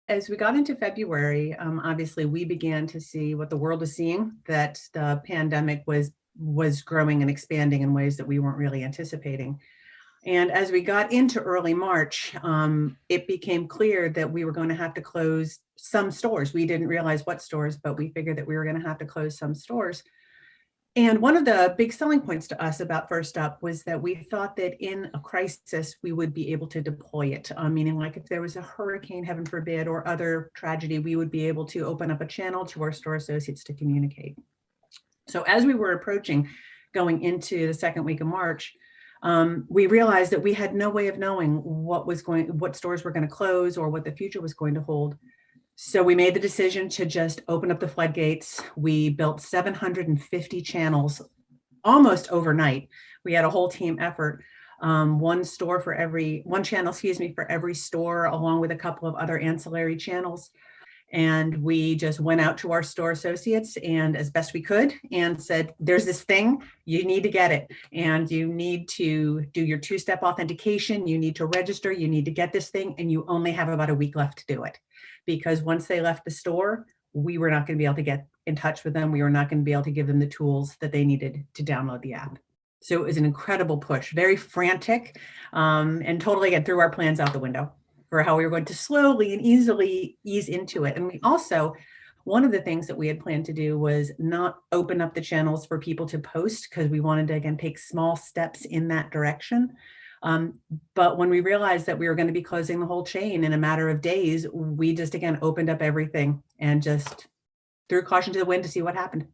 As we got into February, obviously we began to see what the world was seeing, that the pandemic was growing and expanding in ways that we weren't really anticipating. And as we got into early March, it became clear that we were going to have to close some stores. We didn't realize what stores, but we figured that we were going to have to close some stores. And one of the big selling points to us about First Up was that we thought that in a crisis, we would be able to deploy it, meaning like if there was a hurricane, heaven forbid, or other tragedy, we would be able to open up a channel to our store associates to communicate. So as we were approaching going into the second week of March, we realized that we had no way of knowing what stores were going to close or what the future was going to hold. So we made the decision to just open up the floodgates. We built 750 channels almost overnight. We had a whole team effort, one channel, for every store, along with a couple of other ancillary channels. And we just went out to our store associates and as best we could and said, there's this thing, you need to get it. And you need to do your two-step authentication. You need to register, you need to get this thing. And you only have about a week left to do it. Because once they left the store, we were not going to be able to get in touch with them. We were not going to be able to give them the tools that they needed to download the app. So it was an incredible push, very frantic, and totally threw our plans out the window for how we were going to slowly and easily ease into it. And we also, one of the things that we had planned to do was not open up the channels for people to post because we wanted to, again, take small steps in that direction. But when we realized that we were going to be closing the whole chain in a matter of days, we just, again, opened up everything and just threw caution to the wind to see what happened.